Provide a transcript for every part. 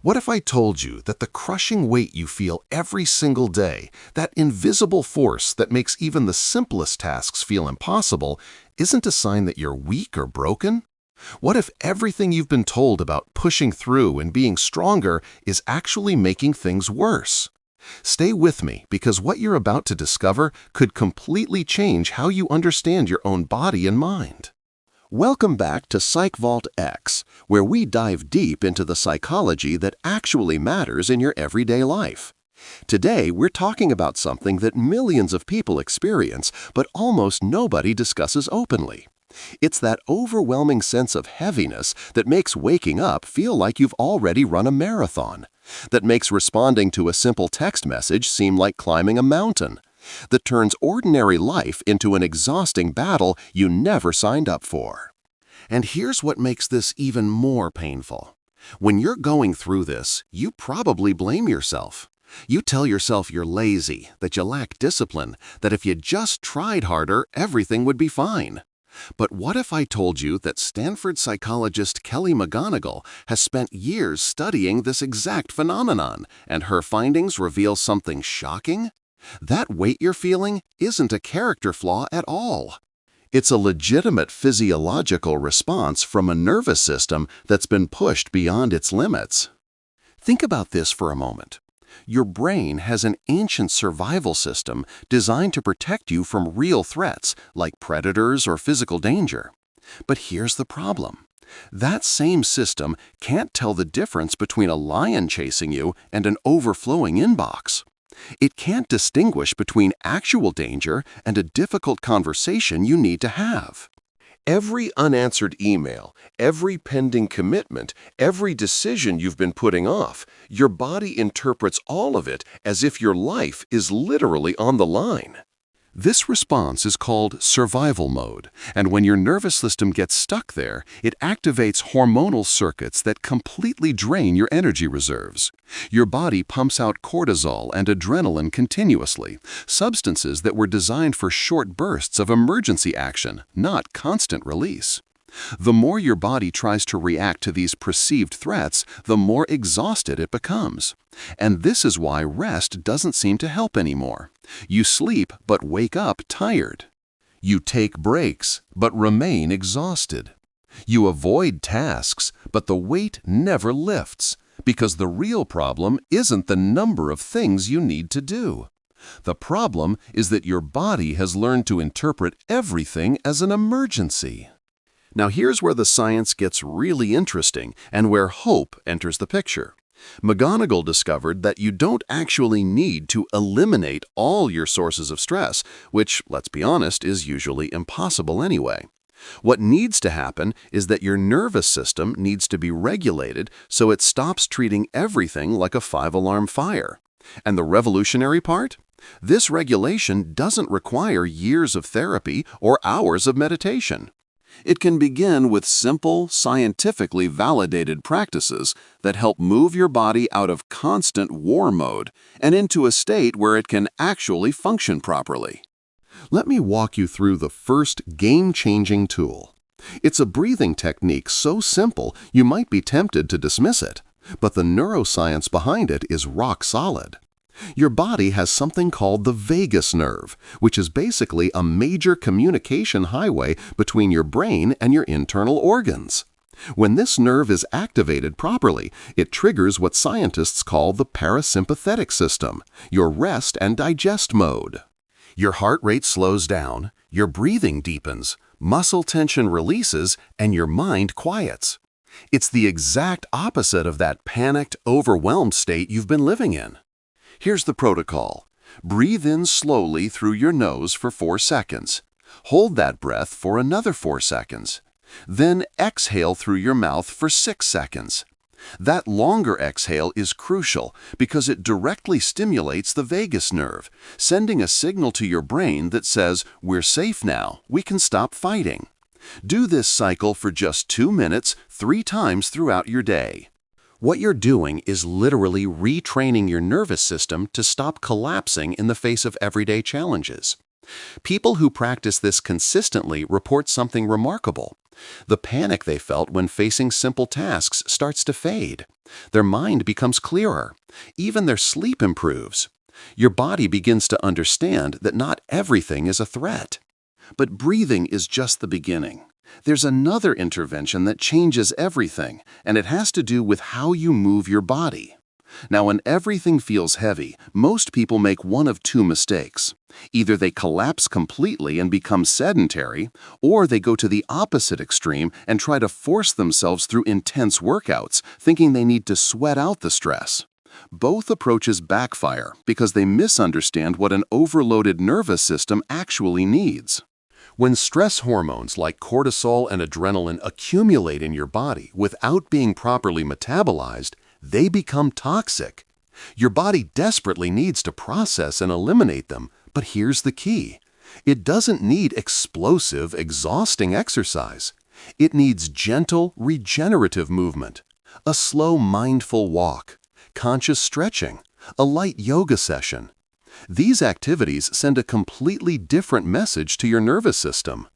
What if I told you that the crushing weight you feel every single day, that invisible force that makes even the simplest tasks feel impossible, isn't a sign that you're weak or broken? What if everything you've been told about pushing through and being stronger is actually making things worse? Stay with me, because what you're about to discover could completely change how you understand your own body and mind. Welcome back to PsychVault X, where we dive deep into the psychology that actually matters in your everyday life. Today, we're talking about something that millions of people experience, but almost nobody discusses openly. It's that overwhelming sense of heaviness that makes waking up feel like you've already run a marathon, that makes responding to a simple text message seem like climbing a mountain, that turns ordinary life into an exhausting battle you never signed up for. And here's what makes this even more painful. When you're going through this, you probably blame yourself. You tell yourself you're lazy, that you lack discipline, that if you just tried harder, everything would be fine. But what if I told you that Stanford psychologist Kelly McGonigal has spent years studying this exact phenomenon, and her findings reveal something shocking? That weight you're feeling isn't a character flaw at all. It's a legitimate physiological response from a nervous system that's been pushed beyond its limits. Think about this for a moment. Your brain has an ancient survival system designed to protect you from real threats like predators or physical danger. But here's the problem. That same system can't tell the difference between a lion chasing you and an overflowing inbox. It can't distinguish between actual danger and a difficult conversation you need to have. Every unanswered email, every pending commitment, every decision you've been putting off, your body interprets all of it as if your life is literally on the line. This response is called survival mode, and when your nervous system gets stuck there, it activates hormonal circuits that completely drain your energy reserves. Your body pumps out cortisol and adrenaline continuously, substances that were designed for short bursts of emergency action, not constant release. The more your body tries to react to these perceived threats, the more exhausted it becomes. And this is why rest doesn't seem to help anymore. You sleep but wake up tired. You take breaks but remain exhausted. You avoid tasks, but the weight never lifts, because the real problem isn't the number of things you need to do. The problem is that your body has learned to interpret everything as an emergency. Now here's where the science gets really interesting and where hope enters the picture. McGonigal discovered that you don't actually need to eliminate all your sources of stress, which, let's be honest, is usually impossible anyway. What needs to happen is that your nervous system needs to be regulated so it stops treating everything like a five-alarm fire. And the revolutionary part? This regulation doesn't require years of therapy or hours of meditation. It can begin with simple, scientifically validated practices that help move your body out of constant war mode and into a state where it can actually function properly. Let me walk you through the first game-changing tool. It's a breathing technique so simple you might be tempted to dismiss it, but the neuroscience behind it is rock solid. Your body has something called the vagus nerve, which is basically a major communication highway between your brain and your internal organs. When this nerve is activated properly, it triggers what scientists call the parasympathetic system, your rest and digest mode. Your heart rate slows down, your breathing deepens, muscle tension releases, and your mind quiets. It's the exact opposite of that panicked, overwhelmed state you've been living in. Here's the protocol. Breathe in slowly through your nose for 4 seconds. Hold that breath for another 4 seconds. Then exhale through your mouth for 6 seconds. That longer exhale is crucial because it directly stimulates the vagus nerve, sending a signal to your brain that says, "We're safe now, we can stop fighting." Do this cycle for just 2 minutes, 3 times throughout your day. What you're doing is literally retraining your nervous system to stop collapsing in the face of everyday challenges. People who practice this consistently report something remarkable. The panic they felt when facing simple tasks starts to fade. Their mind becomes clearer. Even their sleep improves. Your body begins to understand that not everything is a threat. But breathing is just the beginning. There's another intervention that changes everything, and it has to do with how you move your body. Now, when everything feels heavy, most people make one of two mistakes. Either they collapse completely and become sedentary, or they go to the opposite extreme and try to force themselves through intense workouts, thinking they need to sweat out the stress. Both approaches backfire because they misunderstand what an overloaded nervous system actually needs. When stress hormones like cortisol and adrenaline accumulate in your body without being properly metabolized, they become toxic. Your body desperately needs to process and eliminate them, but here's the key. It doesn't need explosive, exhausting exercise. It needs gentle, regenerative movement. A slow, mindful walk, conscious stretching, a light yoga session. These activities send a completely different message to your nervous system.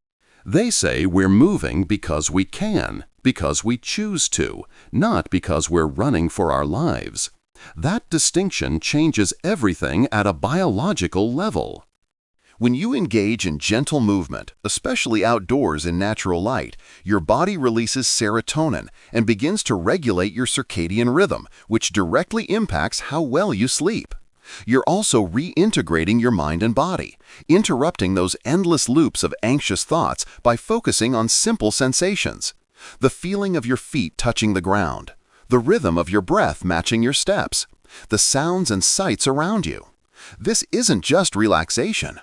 They say we're moving because we can, because we choose to, not because we're running for our lives. That distinction changes everything at a biological level. When you engage in gentle movement, especially outdoors in natural light, your body releases serotonin and begins to regulate your circadian rhythm, which directly impacts how well you sleep. You're also reintegrating your mind and body, interrupting those endless loops of anxious thoughts by focusing on simple sensations. The feeling of your feet touching the ground, the rhythm of your breath matching your steps, the sounds and sights around you. This isn't just relaxation.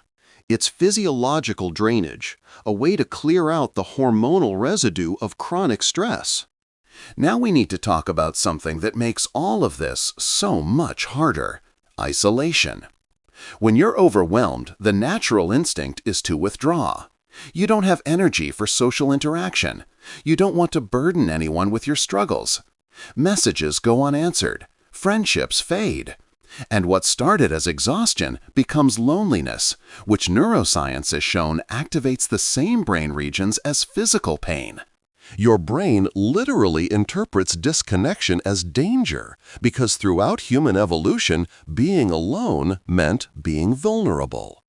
It's physiological drainage, a way to clear out the hormonal residue of chronic stress. Now we need to talk about something that makes all of this so much harder: isolation. When you're overwhelmed, the natural instinct is to withdraw. You don't have energy for social interaction. You don't want to burden anyone with your struggles. Messages go unanswered. Friendships fade. And what started as exhaustion becomes loneliness, which neuroscience has shown activates the same brain regions as physical pain. Your brain literally interprets disconnection as danger because throughout human evolution, being alone meant being vulnerable.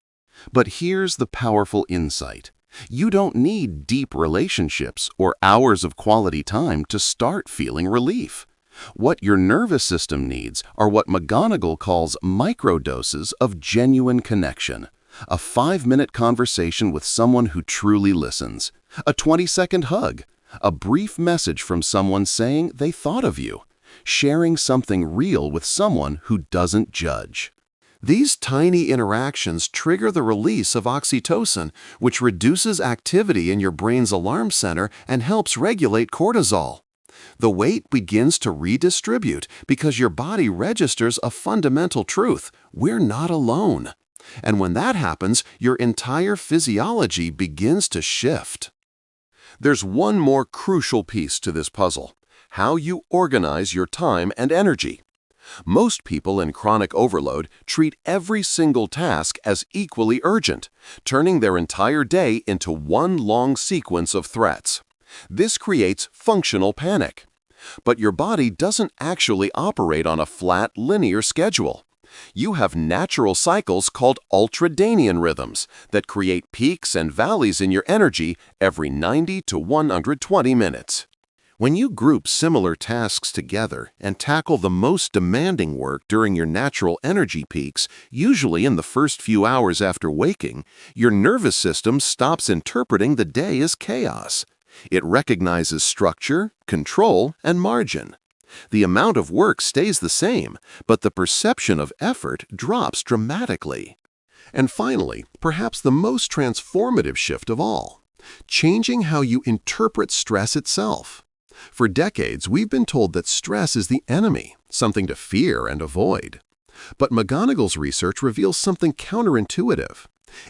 But here's the powerful insight. You don't need deep relationships or hours of quality time to start feeling relief. What your nervous system needs are what McGonigal calls microdoses of genuine connection. A 5-minute conversation with someone who truly listens. A 20-second hug. A brief message from someone saying they thought of you. Sharing something real with someone who doesn't judge. These tiny interactions trigger the release of oxytocin, which reduces activity in your brain's alarm center and helps regulate cortisol. The weight begins to redistribute because your body registers a fundamental truth: we're not alone. And when that happens, your entire physiology begins to shift. There's one more crucial piece to this puzzle: how you organize your time and energy. Most people in chronic overload treat every single task as equally urgent, turning their entire day into one long sequence of threats. This creates functional panic. But your body doesn't actually operate on a flat, linear schedule. You have natural cycles called ultradian rhythms that create peaks and valleys in your energy every 90 to 120 minutes. When you group similar tasks together and tackle the most demanding work during your natural energy peaks, usually in the first few hours after waking, your nervous system stops interpreting the day as chaos. It recognizes structure, control, and margin. The amount of work stays the same, but the perception of effort drops dramatically. And finally, perhaps the most transformative shift of all: changing how you interpret stress itself. For decades, we've been told that stress is the enemy, something to fear and avoid. But McGonigal's research reveals something counterintuitive.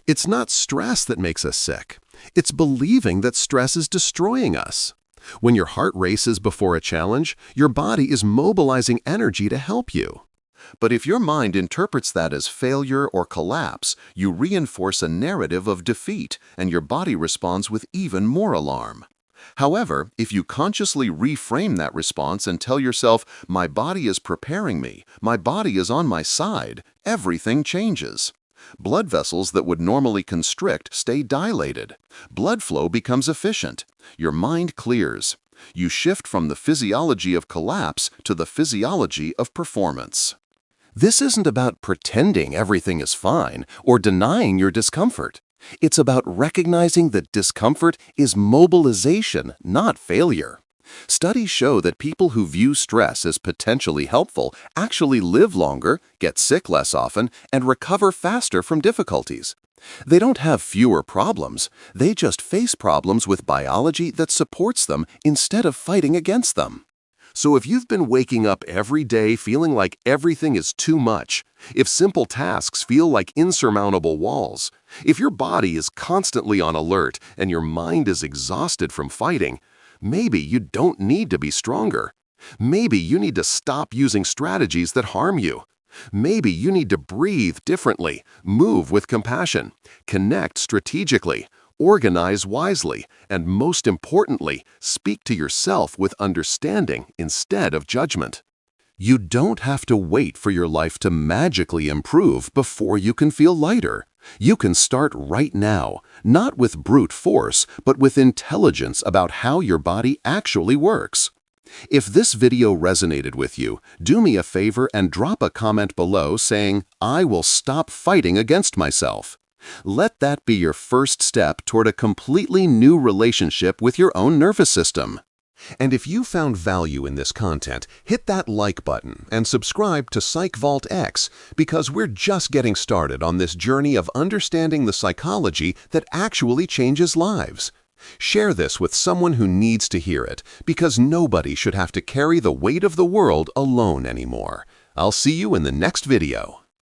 It's not stress that makes us sick. It's believing that stress is destroying us. When your heart races before a challenge, your body is mobilizing energy to help you. But if your mind interprets that as failure or collapse, you reinforce a narrative of defeat, and your body responds with even more alarm. However, if you consciously reframe that response and tell yourself, my body is preparing me, my body is on my side, everything changes. Blood vessels that would normally constrict stay dilated. Blood flow becomes efficient. Your mind clears. You shift from the physiology of collapse to the physiology of performance. This isn't about pretending everything is fine or denying your discomfort. It's about recognizing that discomfort is mobilization, not failure. Studies show that people who view stress as potentially helpful actually live longer, get sick less often, and recover faster from difficulties. They don't have fewer problems, they just face problems with biology that supports them instead of fighting against them. So if you've been waking up every day feeling like everything is too much, if simple tasks feel like insurmountable walls, if your body is constantly on alert and your mind is exhausted from fighting, maybe you don't need to be stronger. Maybe you need to stop using strategies that harm you. Maybe you need to breathe differently, move with compassion, connect strategically, organize wisely, and most importantly, speak to yourself with understanding instead of judgment. You don't have to wait for your life to magically improve before you can feel lighter. You can start right now, not with brute force, but with intelligence about how your body actually works. If this video resonated with you, do me a favor and drop a comment below saying, "I will stop fighting against myself." Let that be your first step toward a completely new relationship with your own nervous system. And if you found value in this content, hit that like button and subscribe to PsychVault X, because we're just getting started on this journey of understanding the psychology that actually changes lives. Share this with someone who needs to hear it, because nobody should have to carry the weight of the world alone anymore. I'll see you in the next video.